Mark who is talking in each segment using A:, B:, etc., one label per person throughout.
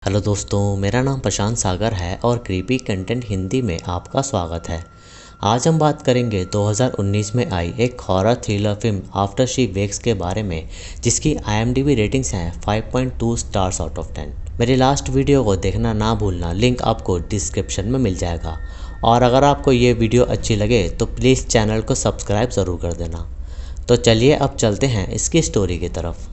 A: Hello दोस्तों, मेरा नाम प्रशांत सागर है और क्रीपी कंटेंट हिंदी में आपका स्वागत है। आज हम बात करेंगे 2019 में आई एक horror thriller film after she wax के बारे में, जिसकी IMDb रेटिंग्स हैं 5.2 स्टार्स आउट ऑफ 10। मेरी लास्ट वीडियो को देखना ना भूलना, लिंक आपको डिस्क्रिप्शन में मिल जाएगा। और अगर आपको ये वीडियो अच्छी लगे तो प्लीज़ चैनल को सब्सक्राइब ज़रूर कर देना। तो चलिए अब चलते हैं इसकी स्टोरी की तरफ।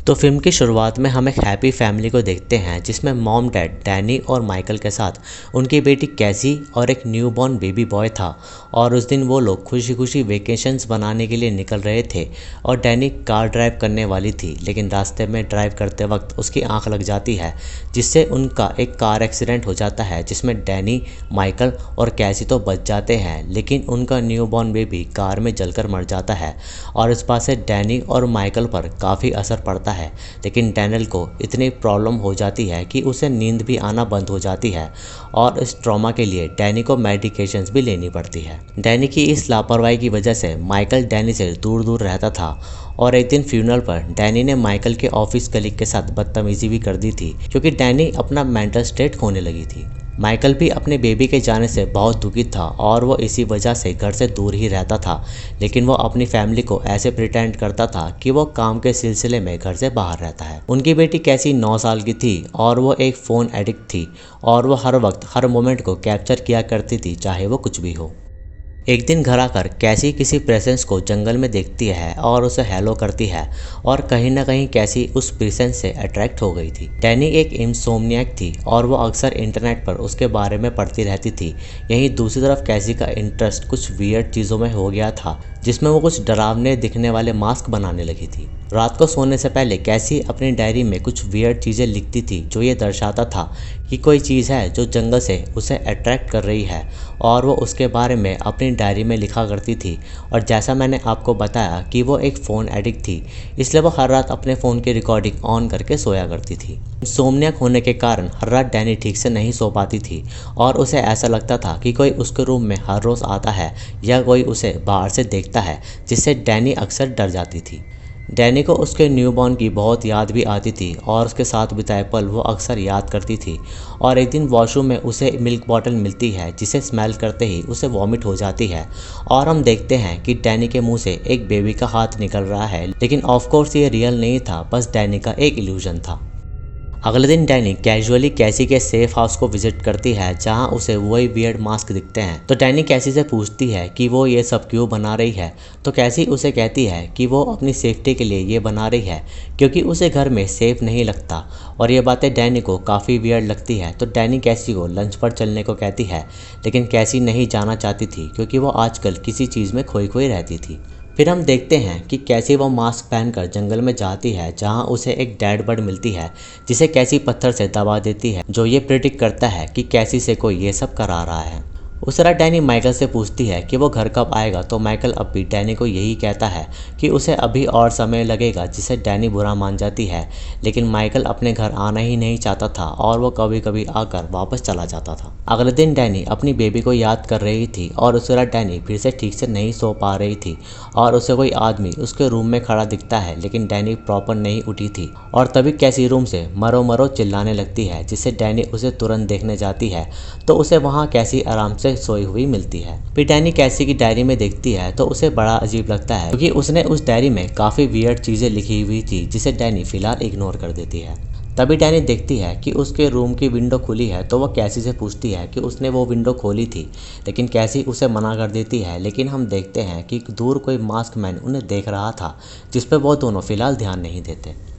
A: तो फिल्म की शुरुआत में हम एक हैप्पी फैमिली को देखते हैं, जिसमें मॉम डैड डैनी और माइकल के साथ उनकी बेटी कैसी और एक न्यूबॉर्न बेबी बॉय था। और उस दिन वो लोग खुशी खुशी वेकेशंस बनाने के लिए निकल रहे थे और डैनी कार ड्राइव करने वाली थी, लेकिन रास्ते में ड्राइव करते वक्त उसकी आंख लग जाती है, जिससे उनका एक कार एक्सीडेंट हो जाता है, जिसमें डैनी, माइकल और कैसी तो बच जाते हैं, लेकिन उनका न्यूबॉर्न बेबी कार में जलकर मर जाता है। और इस बात से डैनी और माइकल पर काफ़ी असर पड़ता है, लेकिन डैनियल को इतनी प्रॉब्लम हो जाती है कि उसे नींद भी आना बंद हो जाती है और इस ट्रॉमा के लिए डैनी को मेडिकेशंस भी लेनी पड़ती है। डैनी की इस लापरवाही की वजह से माइकल डैनी से दूर दूर रहता था और एक दिन फ्यूनरल पर डैनी ने माइकल के ऑफिस कलीग के साथ बदतमीजी भी कर दी थी, क्योंकि डैनी अपना मेंटल स्टेट खोने लगी थी। माइकल भी अपने बेबी के जाने से बहुत दुखी था और वो इसी वजह से घर से दूर ही रहता था, लेकिन वो अपनी फैमिली को ऐसे प्रिटेंड करता था कि वो काम के सिलसिले में घर से बाहर रहता है। उनकी बेटी कैसी 9 साल की थी और वो एक फ़ोन एडिक्ट थी और वो हर वक्त हर मोमेंट को कैप्चर किया करती थी, चाहे वो कुछ भी हो। एक दिन घर आकर कैसी किसी प्रेजेंस को जंगल में देखती है और उसे हेलो करती है, और कहीं ना कहीं कैसी उस प्रेजेंस से अट्रैक्ट हो गई थी। डैनी एक इंसोम्नियाक थी और वो अक्सर इंटरनेट पर उसके बारे में पढ़ती रहती थी। यहीं दूसरी तरफ कैसी का इंटरेस्ट कुछ वियर्ड चीज़ों में हो गया था, जिसमें वो कुछ डरावने दिखने वाले मास्क बनाने लगी थी। रात को सोने से पहले कैसी अपनी डायरी में कुछ वियर्ड चीज़ें लिखती थी, जो ये दर्शाता था कि कोई चीज़ है जो जंगल से उसे अट्रैक्ट कर रही है, और वो उसके बारे में अपनी डायरी में लिखा करती थी। और जैसा मैंने आपको बताया कि वो एक फ़ोन एडिक्ट थी, इसलिए वो हर रात अपने फ़ोन की रिकॉर्डिंग ऑन करके सोया करती थी। इंसोम्नियाक होने के कारण हर रात डैनी ठीक से नहीं सो पाती थी और उसे ऐसा लगता था कि कोई उसके रूम में हर रोज़ आता है या कोई उसे बाहर से देखता है, जिससे डैनी अक्सर डर जाती थी। डैनी को उसके न्यूबॉर्न की बहुत याद भी आती थी और उसके साथ बिताए पल वो अक्सर याद करती थी। और एक दिन वॉशरूम में उसे मिल्क बॉटल मिलती है, जिसे स्मेल करते ही उसे वॉमिट हो जाती है और हम देखते हैं कि डैनी के मुंह से एक बेबी का हाथ निकल रहा है, लेकिन ऑफकोर्स ये रियल नहीं था, बस डैनी का एक इल्यूजन था। अगले दिन डैनी कैजुअली कैसी के सेफ हाउस को विजिट करती है, जहां उसे वही वियर्ड मास्क दिखते हैं। तो डैनी कैसी से पूछती है कि वो ये सब क्यों बना रही है, तो कैसी उसे कहती है कि वो अपनी सेफ्टी के लिए ये बना रही है, क्योंकि उसे घर में सेफ नहीं लगता। और ये बातें डैनी को काफ़ी वियर्ड लगती है, तो डैनी कैसी को लंच पर चलने को कहती है, लेकिन कैसी नहीं जाना चाहती थी, क्योंकि वो आजकल किसी चीज़ में खोई खोई रहती थी। फिर हम देखते हैं कि कैसी वो मास्क पहनकर जंगल में जाती है, जहां उसे एक डेड बर्ड मिलती है, जिसे कैसी पत्थर से दबा देती है, जो ये प्रेडिक्ट करता है कि कैसी से कोई ये सब करा रहा है। उस तरह डैनी माइकल से पूछती है कि वो घर कब आएगा, तो माइकल अब भी डैनी को यही कहता है कि उसे अभी और समय लगेगा, जिसे डैनी बुरा मान जाती है। लेकिन माइकल अपने घर आना ही नहीं चाहता था और वो कभी कभी आकर वापस चला जाता था। अगले दिन डैनी अपनी बेबी को याद कर रही थी और उस तरह डैनी फिर से ठीक से नहीं सो पा रही थी और उसे कोई आदमी उसके रूम में खड़ा दिखता है, लेकिन डैनी प्रॉपर नहीं उठी थी। और तभी कैसी रूम से मरो मरो चिल्लाने लगती है, जिससे डैनी उसे तुरंत देखने जाती है, तो उसे वहाँ कैसी आराम से सोई हुई मिलती है। फिर डैनी कैसी की डायरी में देखती है तो उसे बड़ा अजीब लगता है, क्योंकि उसने उस डायरी में काफ़ी वियर्ड चीज़ें लिखी हुई थी, जिसे डैनी फिलहाल इग्नोर कर देती है। तभी डैनी देखती है कि उसके रूम की विंडो खुली है, तो वह कैसी से पूछती है कि उसने वो विंडो खोली थी, लेकिन कैसी उसे मना कर देती है। लेकिन हम देखते हैं कि दूर कोई मास्क मैन उन्हें देख रहा था, जिस पर वो दोनों फिलहाल ध्यान नहीं देते।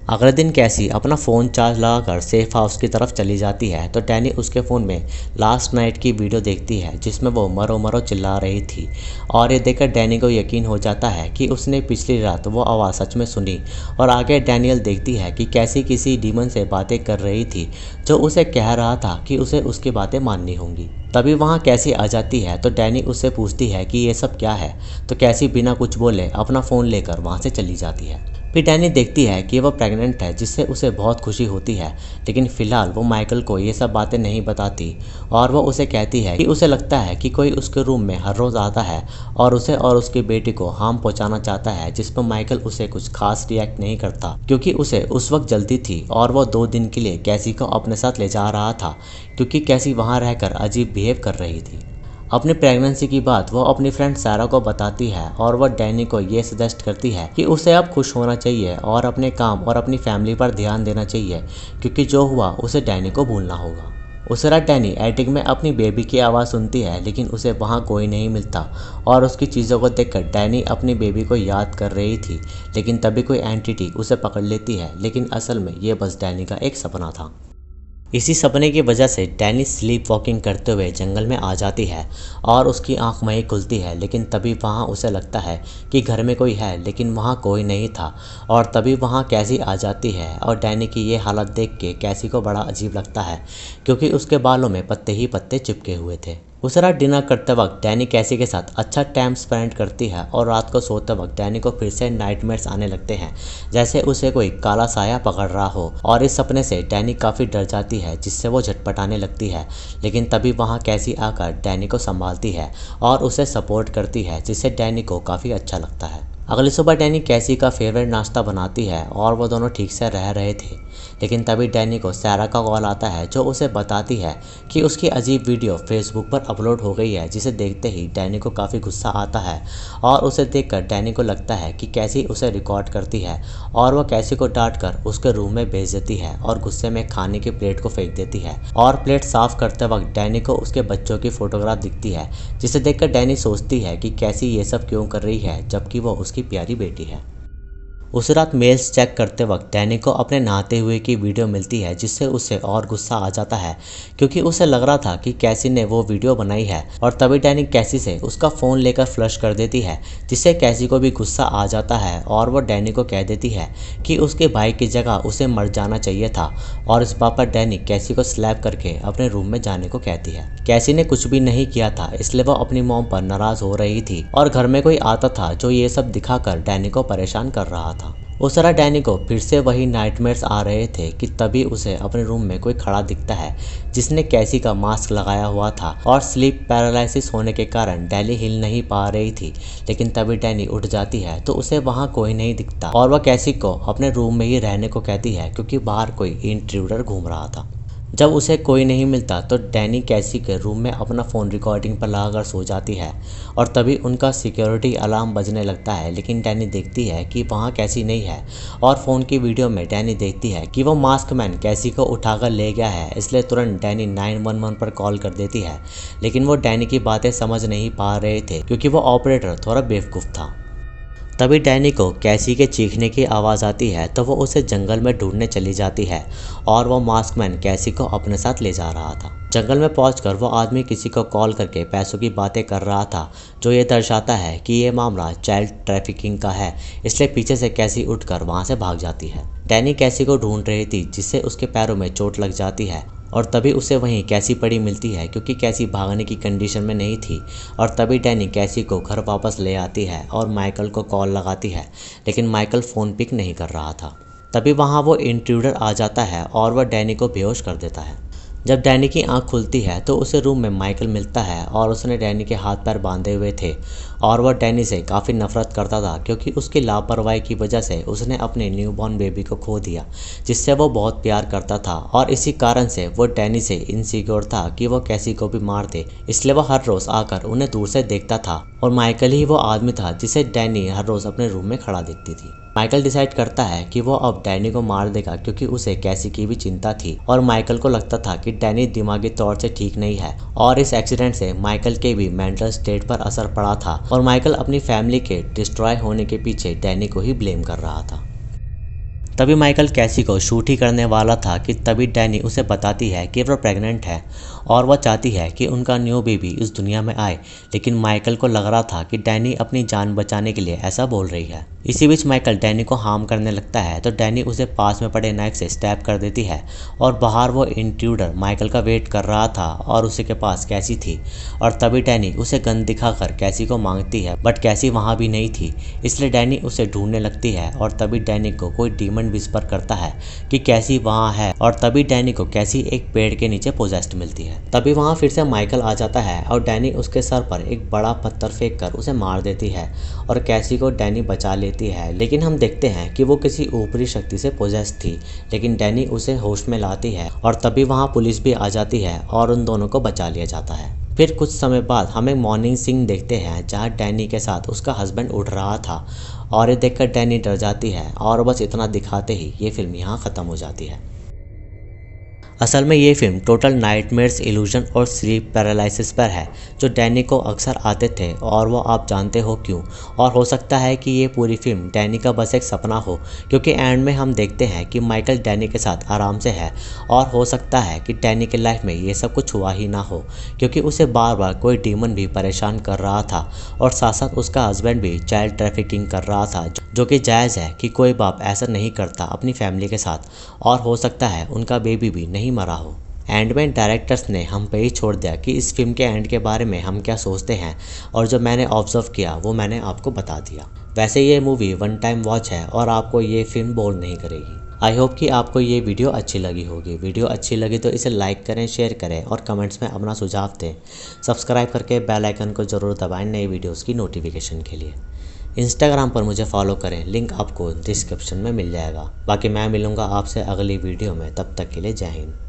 A: अगले दिन कैसी अपना फ़ोन चार्ज लगाकर सेफ हाउस की तरफ चली जाती है, तो डैनी उसके फ़ोन में लास्ट नाइट की वीडियो देखती है, जिसमें वो मरो मरो चिल्ला रही थी। और ये देखकर डैनी को यकीन हो जाता है कि उसने पिछली रात वो आवाज़ सच में सुनी। और आगे डैनियल देखती है कि कैसी किसी डीमन से बातें कर रही थी, जो उसे कह रहा था कि उसे उसकी बातें माननी होंगी। तभी वहाँ कैसी आ जाती है, तो डैनी उससे पूछती है कि ये सब क्या है, तो कैसी बिना कुछ बोले अपना फ़ोन लेकर वहाँ से चली जाती है। फिर डैनी देखती है कि वह प्रेग्नेंट है, जिससे उसे बहुत खुशी होती है। लेकिन फिलहाल वो माइकल को ये सब बातें नहीं बताती और वह उसे कहती है कि उसे लगता है कि कोई उसके रूम में हर रोज़ आता है और उसे और उसकी बेटी को हार्म पहुंचाना चाहता है, जिस पर माइकल उसे कुछ खास रिएक्ट नहीं करता क्योंकि उसे उस वक्त जल्दी थी और वह 2 दिन के लिए कैसी को अपने साथ ले जा रहा था क्योंकि कैसी वहाँ रहकर अजीब बिहेव कर रही थी। अपनी प्रेगनेंसी की बात वो अपनी फ्रेंड सारा को बताती है और वह डैनी को ये सजेस्ट करती है कि उसे अब खुश होना चाहिए और अपने काम और अपनी फैमिली पर ध्यान देना चाहिए क्योंकि जो हुआ उसे डैनी को भूलना होगा। उस रात डैनी एटिक में अपनी बेबी की आवाज़ सुनती है, लेकिन उसे वहाँ कोई नहीं मिलता और उसकी चीज़ों को देखकर डैनी अपनी बेबी को याद कर रही थी। लेकिन तभी कोई एंटिटी उसे पकड़ लेती है, लेकिन असल में ये बस डैनी का एक सपना था। इसी सपने की वजह से डैनी स्लीप वॉकिंग करते हुए जंगल में आ जाती है और उसकी आंख वहीं खुलती है, लेकिन तभी वहाँ उसे लगता है कि घर में कोई है, लेकिन वहाँ कोई नहीं था। और तभी वहाँ कैसी आ जाती है और डैनी की ये हालत देख के कैसी को बड़ा अजीब लगता है क्योंकि उसके बालों में पत्ते ही पत्ते चिपके हुए थे। उस रात डिनर करते वक्त डैनी कैसी के साथ अच्छा टाइम स्पेंड करती है और रात को सोते वक्त डैनी को फिर से नाइटमेयर्स आने लगते हैं, जैसे उसे कोई काला साया पकड़ रहा हो। और इस सपने से डैनी काफ़ी डर जाती है, जिससे वो झटपटाने लगती है। लेकिन तभी वहाँ कैसी आकर डैनी को संभालती है और उसे सपोर्ट करती है, जिससे डैनी को काफ़ी अच्छा लगता है। अगली सुबह डैनी कैसी का फेवरेट नाश्ता बनाती है और वो दोनों ठीक से रह रहे थे। लेकिन तभी डैनी को सारा का कॉल आता है, जो उसे बताती है कि उसकी अजीब वीडियो फेसबुक पर अपलोड हो गई है, जिसे देखते ही डैनी को काफ़ी गुस्सा आता है और उसे देखकर डैनी को लगता है कि कैसी उसे रिकॉर्ड करती है और वह कैसी को डांट कर उसके रूम में भेज देती है और गुस्से में खाने की प्लेट को फेंक देती है। और प्लेट साफ करते वक्त डैनी को उसके बच्चों की फोटोग्राफ दिखती है, जिसे देखकर डैनी सोचती है कि कैसी ये सब क्यों कर रही है जबकि वो उसकी प्यारी बेटी है। उस रात मेल्स चेक करते वक्त डैनी को अपने नहाते हुए की वीडियो मिलती है, जिससे उसे और गुस्सा आ जाता है क्योंकि उसे लग रहा था कि कैसी ने वो वीडियो बनाई है। और तभी डैनी कैसी से उसका फ़ोन लेकर फ्लश कर देती है, जिससे कैसी को भी गुस्सा आ जाता है और वो डैनी को कह देती है कि उसके भाई की जगह उसे मर जाना चाहिए था। और इस बात पर डैनी कैसी को स्लैप करके अपने रूम में जाने को कहती है। कैसी ने कुछ भी नहीं किया था, इसलिए वो अपनी मॉम पर नाराज़ हो रही थी और घर में कोई आता था जो ये सब दिखाकर डैनी को परेशान कर रहा था। उस रात डैनी को फिर से वही नाइटमेयर्स आ रहे थे कि तभी उसे अपने रूम में कोई खड़ा दिखता है, जिसने कैसी का मास्क लगाया हुआ था और स्लीप पैरालिसिस होने के कारण डैनी हिल नहीं पा रही थी। लेकिन तभी डैनी उठ जाती है तो उसे वहाँ कोई नहीं दिखता और वह कैसी को अपने रूम में ही रहने को कहती है क्योंकि बाहर कोई इंट्रूडर घूम रहा था। जब उसे कोई नहीं मिलता तो डैनी कैसी के रूम में अपना फ़ोन रिकॉर्डिंग पर लगाकर सो जाती है और तभी उनका सिक्योरिटी अलार्म बजने लगता है। लेकिन डैनी देखती है कि वहाँ कैसी नहीं है और फ़ोन की वीडियो में डैनी देखती है कि वो मास्क मैन कैसी को उठाकर ले गया है, इसलिए तुरंत डैनी 911 पर कॉल कर देती है। लेकिन वो डैनी की बातें समझ नहीं पा रहे थे क्योंकि वो ऑपरेटर थोड़ा बेवकूफ़ था। तभी डैनी को कैसी के चीखने की आवाज़ आती है तो वो उसे जंगल में ढूंढने चली जाती है और वो मास्कमैन कैसी को अपने साथ ले जा रहा था। जंगल में पहुंचकर वो आदमी किसी को कॉल करके पैसों की बातें कर रहा था, जो ये दर्शाता है कि ये मामला चाइल्ड ट्रैफिकिंग का है, इसलिए पीछे से कैसी उठकर वहाँ से भाग जाती है। डैनी कैसी को ढूंढ रही थी, जिससे उसके पैरों में चोट लग जाती है और तभी उसे वहीं कैसी पड़ी मिलती है क्योंकि कैसी भागने की कंडीशन में नहीं थी। और तभी डैनी कैसी को घर वापस ले आती है और माइकल को कॉल लगाती है, लेकिन माइकल फ़ोन पिक नहीं कर रहा था। तभी वहाँ वो इंट्रूडर आ जाता है और वह डैनी को बेहोश कर देता है। जब डैनी की आंख खुलती है तो उसे रूम में माइकल मिलता है और उसने डैनी के हाथ पैर बांधे हुए थे और वह डैनी से काफ़ी नफरत करता था क्योंकि उसकी लापरवाही की वजह से उसने अपने न्यूबॉर्न बेबी को खो दिया, जिससे वो बहुत प्यार करता था। और इसी कारण से वो डैनी से इनसिक्योर था कि वो कैसी को भी मार दे, इसलिए वो हर रोज़ आकर उन्हें दूर से देखता था और माइकल ही वो आदमी था जिसे डैनी हर रोज़ अपने रूम में खड़ा देखती थी। माइकल डिसाइड करता है कि वो अब डैनी को मार देगा क्योंकि उसे कैसी की भी चिंता थी और माइकल को लगता था कि डैनी दिमागी तौर से ठीक नहीं है और इस एक्सीडेंट से माइकल के भी मेंटल स्टेट पर असर पड़ा था और माइकल अपनी फैमिली के डिस्ट्रॉय होने के पीछे डैनी को ही ब्लेम कर रहा था। तभी माइकल कैसी को शूट ही करने वाला था कि तभी डैनी उसे बताती है कि वह प्रेग्नेंट है और वह चाहती है कि उनका न्यू बेबी इस दुनिया में आए। लेकिन माइकल को लग रहा था कि डैनी अपनी जान बचाने के लिए ऐसा बोल रही है। इसी बीच माइकल डैनी को हार्म करने लगता है तो डैनी उसे पास में पड़े नाइफ से स्टैब कर देती है और बाहर वो इंट्रूडर माइकल का वेट कर रहा था और उसी के पास कैसी थी और तभी डैनी उसे गन दिखाकर कैसी को मांगती है, बट कैसी वहाँ भी नहीं थी। इसलिए डैनी उसे ढूंढने लगती है और तभी डैनी को कोई डीमन विस्पर करता है कि कैसी वहाँ है और तभी डैनी को कैसी एक पेड़ के नीचे पोजेस्ड मिलती है। तभी वहाँ फिर से माइकल आ जाता है और डैनी उसके सर पर एक बड़ा पत्थर फेंक कर उसे मार देती है और कैसी को डैनी बचा लेती है। लेकिन हम देखते हैं कि वो किसी ऊपरी शक्ति से पोजेस्ड थी, लेकिन डैनी उसे होश में लाती है और तभी वहाँ पुलिस भी आ जाती है और उन दोनों को बचा लिया जाता है। फिर कुछ समय बाद हमें मॉर्निंग सीन देखते हैं जहाँ डैनी के साथ उसका हस्बैंड उड़ रहा था और ये देखकर डैनी डर जाती है और बस इतना दिखाते ही ये फिल्म यहाँ ख़त्म हो जाती है। असल में ये फिल्म टोटल नाइटमेयर्स, इल्यूजन और स्लीप पैरालिसिस पर है जो डैनी को अक्सर आते थे और वो आप जानते हो क्यों। और हो सकता है कि ये पूरी फिल्म डैनी का बस एक सपना हो, क्योंकि एंड में हम देखते हैं कि माइकल डैनी के साथ आराम से है और हो सकता है कि डैनी के लाइफ में ये सब कुछ हुआ ही ना हो, क्योंकि उसे बार बार कोई डीमन भी परेशान कर रहा था और साथ साथ उसका हस्बैंड भी चाइल्ड ट्रैफिकिंग कर रहा था, जो कि जायज़ है कि कोई बाप ऐसा नहीं करता अपनी फैमिली के साथ, और हो सकता है उनका बेबी भी नहीं मरा हो। एंड में डायरेक्टर्स ने हम पे ही छोड़ दिया कि इस फिल्म के एंड के बारे में हम क्या सोचते हैं, और जो मैंने ऑब्जर्व किया वो मैंने आपको बता दिया। वैसे ये मूवी वन टाइम वॉच है और आपको ये फिल्म बोर नहीं करेगी। आई होप कि आपको ये वीडियो अच्छी लगी होगी। वीडियो अच्छी लगी तो इसे लाइक करें, शेयर करें और कमेंट्स में अपना सुझाव दें। सब्सक्राइब करके बेल आइकन को ज़रूर दबाएं नई वीडियोज़ की नोटिफिकेशन के लिए। इंस्टाग्राम पर मुझे फॉलो करें, लिंक आपको डिस्क्रिप्शन में मिल जाएगा। बाकी मैं मिलूँगा आपसे अगली वीडियो में, तब तक के लिए जय हिंद।